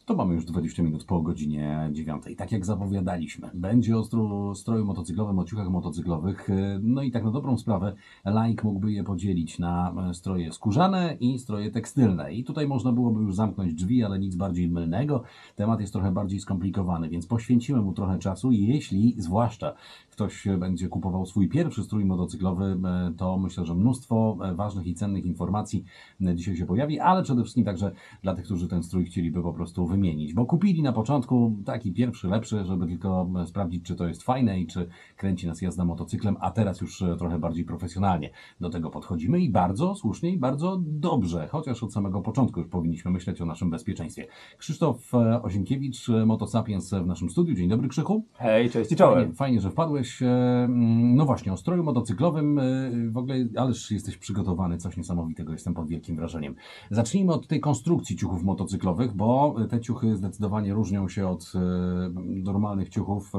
To mamy już 20 minut po godzinie 9. Tak jak zapowiadaliśmy, będzie o stroju motocyklowym, o ciuchach motocyklowych. No i tak na dobrą sprawę laik mógłby je podzielić na stroje skórzane i stroje tekstylne. I tutaj można byłoby już zamknąć drzwi, ale nic bardziej mylnego. Temat jest trochę bardziej skomplikowany, więc poświęcimy mu trochę czasu. I jeśli zwłaszcza ktoś będzie kupował swój pierwszy strój motocyklowy, to myślę, że mnóstwo ważnych i cennych informacji dzisiaj się pojawi, ale przede wszystkim także dla tych, którzy ten strój chcieliby po prostu wymienić, bo kupili na początku taki pierwszy, lepszy, żeby tylko sprawdzić, czy to jest fajne i czy kręci nas jazda motocyklem, a teraz już trochę bardziej profesjonalnie do tego podchodzimy i bardzo słusznie i bardzo dobrze, chociaż od samego początku już powinniśmy myśleć o naszym bezpieczeństwie. Krzysztof Osienkiewicz, Motosapiens w naszym studiu. Dzień dobry, Krzychu. Hej, cześć i czołem. Fajnie, że wpadłeś. No właśnie, o stroju motocyklowym w ogóle, ależ jesteś przygotowany, coś niesamowitego, jestem pod wielkim wrażeniem. Zacznijmy od tej konstrukcji ciuchów motocyklowych, bo te ciuchy zdecydowanie różnią się od normalnych ciuchów.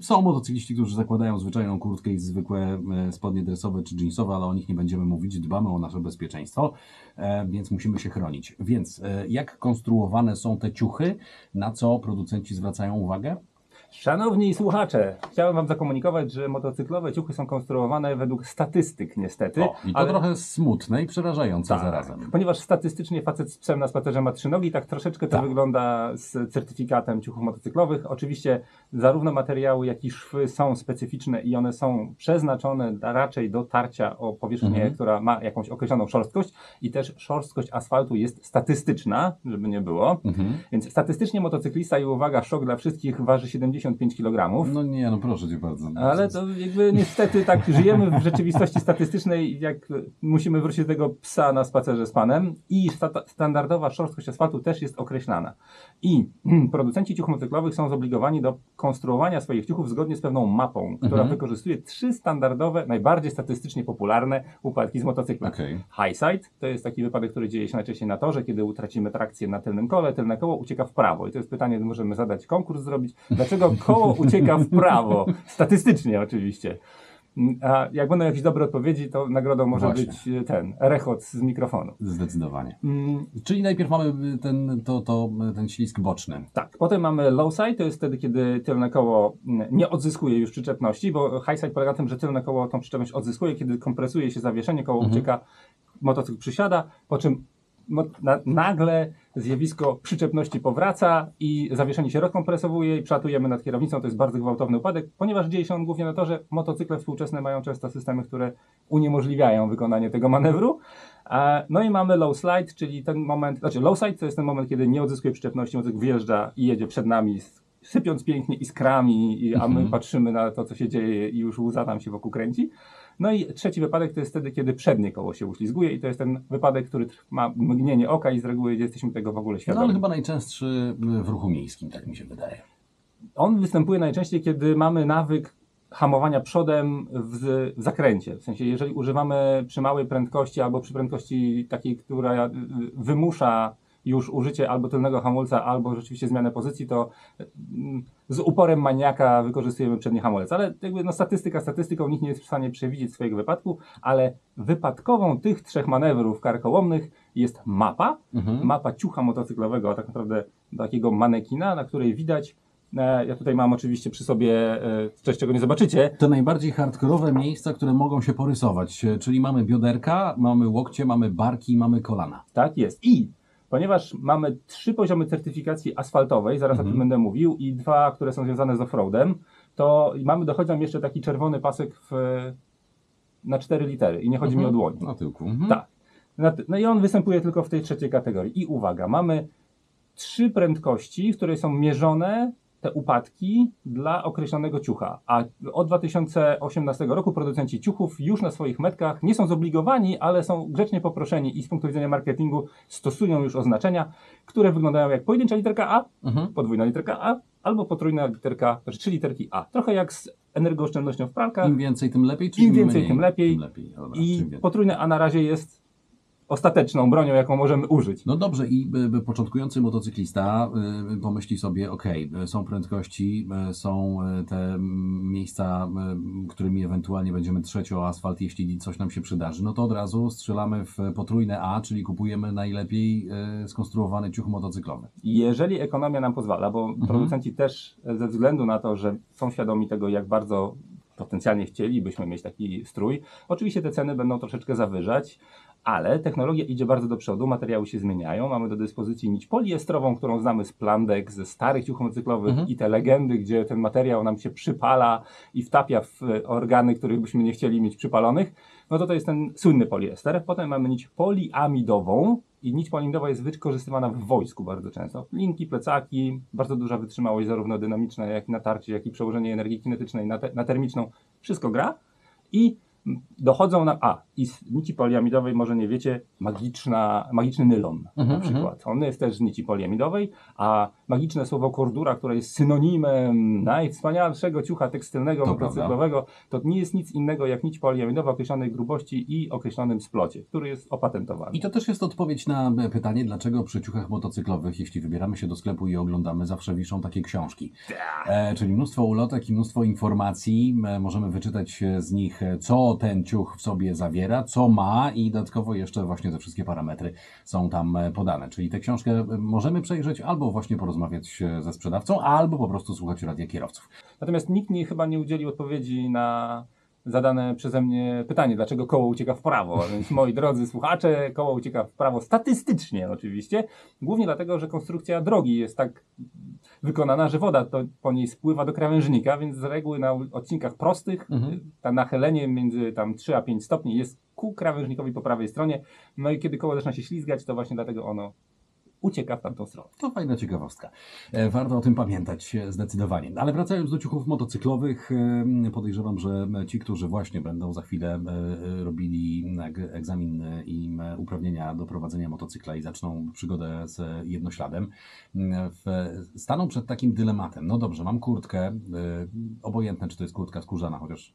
Są motocykliści, którzy zakładają zwyczajną kurtkę i zwykłe spodnie dresowe czy jeansowe, ale o nich nie będziemy mówić, dbamy o nasze bezpieczeństwo, więc musimy się chronić. Więc jak konstruowane są te ciuchy, na co producenci zwracają uwagę? Szanowni słuchacze, chciałem Wam zakomunikować, że motocyklowe ciuchy są konstruowane według statystyk niestety. I to trochę smutne i przerażające zarazem. Ponieważ statystycznie facet z psem na spacerze ma 3 nogi, tak troszeczkę to wygląda z certyfikatem ciuchów motocyklowych. Oczywiście zarówno materiały, jak i szwy są specyficzne i one są przeznaczone raczej do tarcia o powierzchnię, która ma jakąś określoną szorstkość i też szorstkość asfaltu jest statystyczna, żeby nie było. Więc statystycznie motocyklista i uwaga, szok dla wszystkich, waży 75 kg. No nie, no proszę Cię bardzo. Ale to jakby niestety tak żyjemy w rzeczywistości statystycznej, jak musimy wrócić do tego psa na spacerze z panem i standardowa szorstkość asfaltu też jest określana. I producenci ciuchów motocyklowych są zobligowani do konstruowania swoich ciuchów zgodnie z pewną mapą, która wykorzystuje 3 standardowe, najbardziej statystycznie popularne upadki z motocyklem. High side to jest taki wypadek, który dzieje się najczęściej na torze, kiedy utracimy trakcję na tylnym kole, tylne koło ucieka w prawo. I to jest pytanie, możemy zadać konkurs zrobić. Dlaczego koło ucieka w prawo? Statystycznie oczywiście. A jak będą jakieś dobre odpowiedzi, to nagrodą może być ten rechot z mikrofonu. Zdecydowanie. Czyli najpierw mamy ten ślizg boczny. Tak. Potem mamy low side, to jest wtedy, kiedy tylne koło nie odzyskuje już przyczepności, bo high side polega na tym, że tylne koło tą przyczepność odzyskuje, kiedy kompresuje się zawieszenie, koło ucieka, motocykl przysiada, po czym nagle zjawisko przyczepności powraca i zawieszenie się rozkompresowuje i przelatujemy nad kierownicą. To jest bardzo gwałtowny upadek, ponieważ dzieje się on głównie na torze. Motocykle współczesne mają często systemy, które uniemożliwiają wykonanie tego manewru. No i mamy low slide, czyli ten moment, znaczy low side to jest ten moment, kiedy nie odzyskuje przyczepności, motocykl wjeżdża i jedzie przed nami, sypiąc pięknie iskrami, a my patrzymy na to, co się dzieje i już łza nam się wokół kręci. No i trzeci wypadek to jest wtedy, kiedy przednie koło się uślizguje i to jest ten wypadek, który ma mgnienie oka i z reguły jesteśmy tego w ogóle świadomi. No ale chyba najczęstszy w ruchu miejskim, tak mi się wydaje. On występuje najczęściej, kiedy mamy nawyk hamowania przodem w zakręcie. W sensie, jeżeli używamy przy małej prędkości albo przy prędkości takiej, która wymusza już użycie albo tylnego hamulca, albo rzeczywiście zmianę pozycji, to z uporem maniaka wykorzystujemy przedni hamulec. Ale jakby statystyką nikt nie jest w stanie przewidzieć swojego wypadku, ale wypadkową tych 3 manewrów karkołomnych jest mapa. Mapa ciucha motocyklowego, a tak naprawdę takiego manekina, na której widać. Ja tutaj mam oczywiście przy sobie coś, czego nie zobaczycie. Te najbardziej hardkorowe miejsca, które mogą się porysować, czyli mamy bioderka, mamy łokcie, mamy barki, mamy kolana. Tak jest. I ponieważ mamy 3 poziomy certyfikacji asfaltowej, zaraz o tym będę mówił, i 2, które są związane z offroadem, to dochodzi nam jeszcze taki czerwony pasek na 4 litery i nie chodzi mi o dłoń. Na tyłku. Tak. No i on występuje tylko w tej 3. kategorii. I uwaga, mamy 3 prędkości, w której są mierzone te upadki dla określonego ciucha. A od 2018 roku producenci ciuchów już na swoich metkach nie są zobligowani, ale są grzecznie poproszeni i z punktu widzenia marketingu stosują już oznaczenia, które wyglądają jak pojedyncza literka A, podwójna literka A, albo potrójna literka, znaczy 3 literki A. Trochę jak z energooszczędnością w pralkach. Im więcej, tym lepiej? Czy Im więcej, tym lepiej. Dobra, I potrójne A na razie jest ostateczną bronią, jaką możemy użyć. No dobrze, i początkujący motocyklista pomyśli sobie, są prędkości, są te miejsca, którymi ewentualnie będziemy trzeć o asfalt, jeśli coś nam się przydarzy, no to od razu strzelamy w potrójne A, czyli kupujemy najlepiej skonstruowany ciuch motocyklowy. Jeżeli ekonomia nam pozwala, bo producenci też ze względu na to, że są świadomi tego, jak bardzo potencjalnie chcielibyśmy mieć taki strój, oczywiście te ceny będą troszeczkę zawyżać, ale technologia idzie bardzo do przodu, materiały się zmieniają, mamy do dyspozycji nić poliestrową, którą znamy z plandek, ze starych ciuchów motocyklowych i te legendy, gdzie ten materiał nam się przypala i wtapia w organy, których byśmy nie chcieli mieć przypalonych, no to jest ten słynny poliester. Potem mamy nić poliamidową i nić poliamidowa jest wykorzystywana w wojsku bardzo często. Linki, plecaki, bardzo duża wytrzymałość zarówno dynamiczna, jak i natarcie, jak i przełożenie energii kinetycznej na termiczną. Wszystko gra i dochodzą nam, i z nici poliamidowej, może nie wiecie, magiczny nylon na przykład. On jest też z nici poliamidowej, a magiczne słowo kordura, które jest synonimem najwspanialszego ciucha tekstylnego, motocyklowego, to nie jest nic innego jak nić poliamidowa określonej grubości i określonym splocie, który jest opatentowany. I to też jest odpowiedź na pytanie, dlaczego przy ciuchach motocyklowych, jeśli wybieramy się do sklepu i oglądamy, zawsze wiszą takie książki. Czyli mnóstwo ulotek i mnóstwo informacji. Możemy wyczytać z nich, co ten ciuch w sobie zawiera, co ma i dodatkowo jeszcze właśnie te wszystkie parametry są tam podane. Czyli tę książkę możemy przejrzeć albo właśnie porozmawiać ze sprzedawcą, albo po prostu słuchać radia kierowców. Natomiast nikt chyba nie udzielił odpowiedzi na zadane przeze mnie pytanie, dlaczego koło ucieka w prawo. Więc moi drodzy słuchacze, koło ucieka w prawo statystycznie oczywiście, głównie dlatego, że konstrukcja drogi jest tak wykonana, że woda to po niej spływa do krawężnika, więc z reguły na odcinkach prostych to nachylenie między tam 3 a 5 stopni jest ku krawężnikowi po prawej stronie. No i kiedy koło zaczyna się ślizgać, to właśnie dlatego ono ucieka w tamtą stronę. To fajna ciekawostka. Warto o tym pamiętać zdecydowanie. Ale wracając do ciuchów motocyklowych, podejrzewam, że ci, którzy właśnie będą za chwilę robili egzamin i uprawnienia do prowadzenia motocykla i zaczną przygodę z jednośladem, staną przed takim dylematem. No dobrze, mam kurtkę, obojętne czy to jest kurtka skórzana, chociaż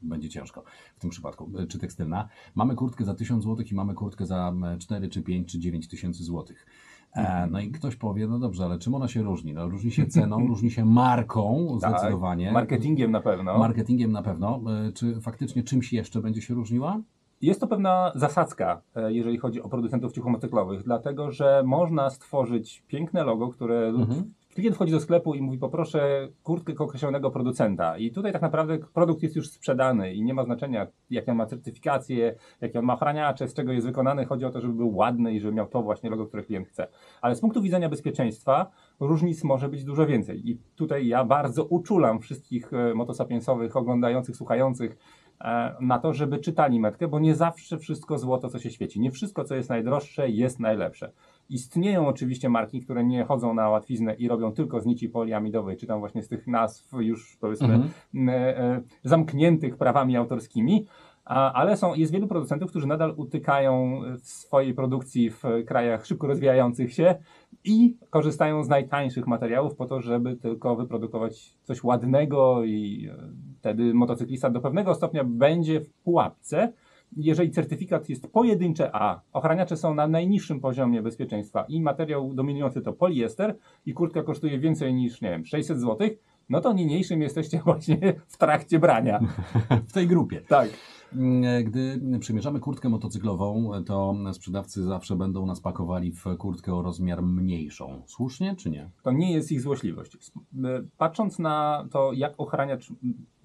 będzie ciężko w tym przypadku, czy tekstylna. Mamy kurtkę za 1000 zł i mamy kurtkę za 4 czy 5 czy 9 tysięcy złotych. No i ktoś powie, no dobrze, ale czym ona się różni? No, różni się ceną, różni się marką zdecydowanie. Marketingiem na pewno. Marketingiem na pewno. Czy faktycznie czymś jeszcze będzie się różniła? Jest to pewna zasadzka, jeżeli chodzi o producentów ciuchów motocyklowych, dlatego że można stworzyć piękne logo, które klient wchodzi do sklepu i mówi, poproszę kurtkę określonego producenta. I tutaj tak naprawdę produkt jest już sprzedany i nie ma znaczenia, jakie on ma certyfikacje, jakie on ma ochraniacze, z czego jest wykonany. Chodzi o to, żeby był ładny i żeby miał to właśnie logo, które klient chce. Ale z punktu widzenia bezpieczeństwa różnic może być dużo więcej. I tutaj ja bardzo uczulam wszystkich motosapiensowych, oglądających, słuchających na to, żeby czytali metkę, bo nie zawsze wszystko złoto, co się świeci. Nie wszystko, co jest najdroższe, jest najlepsze. Istnieją oczywiście marki, które nie chodzą na łatwiznę i robią tylko z nici poliamidowej, czy tam właśnie z tych nazw już powiedzmy zamkniętych prawami autorskimi, ale jest wielu producentów, którzy nadal utykają w swojej produkcji w krajach szybko rozwijających się i korzystają z najtańszych materiałów po to, żeby tylko wyprodukować coś ładnego i wtedy motocyklista do pewnego stopnia będzie w pułapce. Jeżeli certyfikat jest pojedyncze A, ochraniacze są na najniższym poziomie bezpieczeństwa i materiał dominujący to poliester i kurtka kosztuje więcej niż, nie wiem, 600 zł, no to niniejszym jesteście właśnie w trakcie brania. W tej grupie. Tak. Gdy przymierzamy kurtkę motocyklową, to sprzedawcy zawsze będą nas pakowali w kurtkę o rozmiar mniejszą. Słusznie czy nie? To nie jest ich złośliwość. Patrząc na to, jak ochraniacz,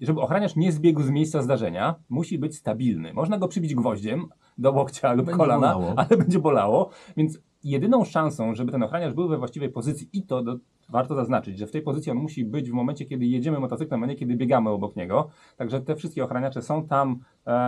żeby ochraniacz nie zbiegł z miejsca zdarzenia, musi być stabilny. Można go przybić gwoździem do łokcia lub kolana, ale będzie bolało. Więc jedyną szansą, żeby ten ochraniacz był we właściwej pozycji i to warto zaznaczyć, że w tej pozycji on musi być w momencie, kiedy jedziemy motocyklem, a nie kiedy biegamy obok niego. Także te wszystkie ochraniacze są tam,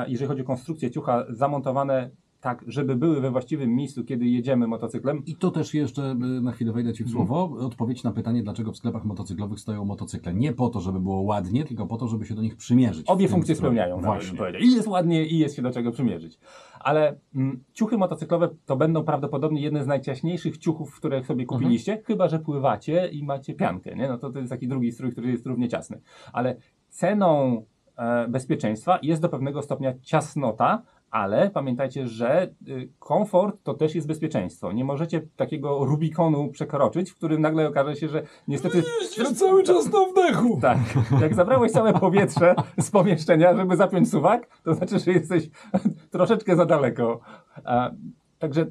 jeżeli chodzi o konstrukcję ciucha, zamontowane tak, żeby były we właściwym miejscu, kiedy jedziemy motocyklem. I to też jeszcze na chwilę wejdę Ci w słowo. Odpowiedź na pytanie, dlaczego w sklepach motocyklowych stoją motocykle. Nie po to, żeby było ładnie, tylko po to, żeby się do nich przymierzyć. Obie funkcje spełniają. Właśnie. I jest ładnie, i jest się do czego przymierzyć. Ale ciuchy motocyklowe to będą prawdopodobnie jedne z najciaśniejszych ciuchów, które sobie kupiliście, chyba że pływacie i macie piankę. Nie? No to jest taki drugi strój, który jest równie ciasny. Ale ceną bezpieczeństwa jest do pewnego stopnia ciasnota, Ale pamiętajcie, że komfort to też jest bezpieczeństwo. Nie możecie takiego Rubikonu przekroczyć, w którym nagle okaże się, że niestety... Jeździsz cały czas na wdechu. Tak, jak zabrałeś całe powietrze z pomieszczenia, żeby zapiąć suwak, to znaczy, że jesteś troszeczkę za daleko. Także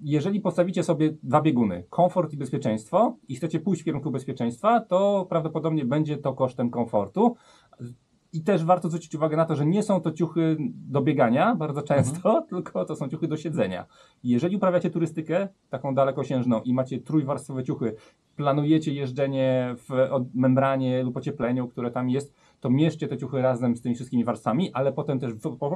jeżeli postawicie sobie 2 bieguny, komfort i bezpieczeństwo, i chcecie pójść w kierunku bezpieczeństwa, to prawdopodobnie będzie to kosztem komfortu. I też warto zwrócić uwagę na to, że nie są to ciuchy do biegania bardzo często, tylko to są ciuchy do siedzenia. Jeżeli uprawiacie turystykę taką dalekosiężną i macie trójwarstwowe ciuchy, planujecie jeżdżenie w membranie lub ociepleniu, które tam jest, to mierzcie te ciuchy razem z tymi wszystkimi warstwami, ale potem też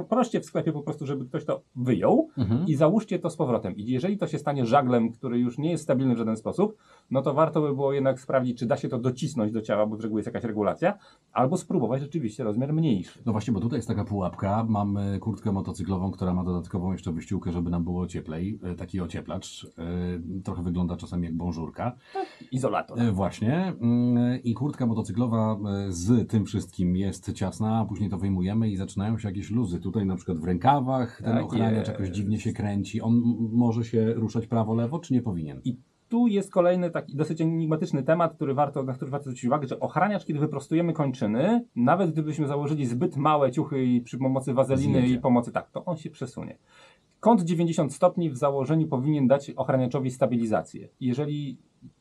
proście w sklepie po prostu, żeby ktoś to wyjął i załóżcie to z powrotem. I jeżeli to się stanie żaglem, który już nie jest stabilny w żaden sposób, no to warto by było jednak sprawdzić, czy da się to docisnąć do ciała, bo z reguły jest jakaś regulacja, albo spróbować rzeczywiście rozmiar mniejszy. No właśnie, bo tutaj jest taka pułapka. Mamy kurtkę motocyklową, która ma dodatkową jeszcze wyściółkę, żeby nam było cieplej. Taki ocieplacz. Trochę wygląda czasami jak bonżurka. Izolator. Właśnie. I kurtka motocyklowa z tym wszystkim jest ciasna, a później to wyjmujemy i zaczynają się jakieś luzy. Tutaj na przykład w rękawach ten Tak ochraniacz jest. jakoś dziwnie się kręci. On może się ruszać prawo-lewo, czy nie powinien? I tu jest kolejny taki dosyć enigmatyczny temat, na który warto zwrócić uwagę, że ochraniacz, kiedy wyprostujemy kończyny, nawet gdybyśmy założyli zbyt małe ciuchy i przy pomocy wazeliny Zjedzie. i pomocy, tak, to on się przesunie. Kąt 90 stopni w założeniu powinien dać ochraniaczowi stabilizację. Jeżeli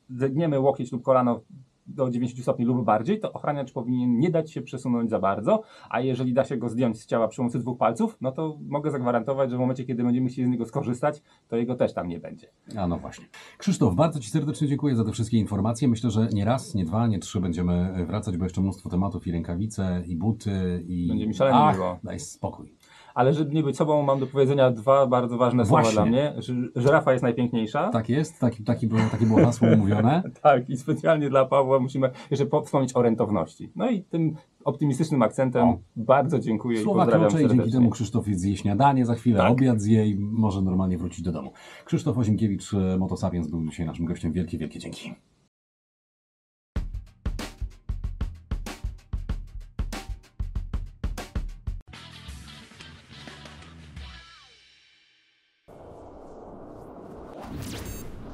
zegniemy łokieć lub kolano do 90 stopni lub bardziej, to ochraniacz powinien nie dać się przesunąć za bardzo, a jeżeli da się go zdjąć z ciała przy pomocy 2 palców, no to mogę zagwarantować, że w momencie, kiedy będziemy chcieli z niego skorzystać, to jego też tam nie będzie. A no właśnie. Krzysztof, bardzo Ci serdecznie dziękuję za te wszystkie informacje. Myślę, że nie raz, nie 2, nie 3 będziemy wracać, bo jeszcze mnóstwo tematów i rękawice, i buty, i... Będzie mi szalenie miło. Daj spokój. Ale żeby nie być sobą, mam do powiedzenia 2 bardzo ważne słowa Właśnie. dla mnie. Żyrafa jest najpiękniejsza. Tak jest, takie było hasło umówione. Tak, i specjalnie dla Pawła musimy jeszcze wspomnieć o rentowności. No i tym optymistycznym akcentem O. bardzo dziękuję Słowa i pozdrawiam klucze i dzięki serdecznie. temu Krzysztof zje śniadanie, za chwilę Tak. obiad zje i może normalnie wrócić do domu. Krzysztof Ozimkiewicz, Motosapiens był dzisiaj naszym gościem. Wielkie, wielkie dzięki.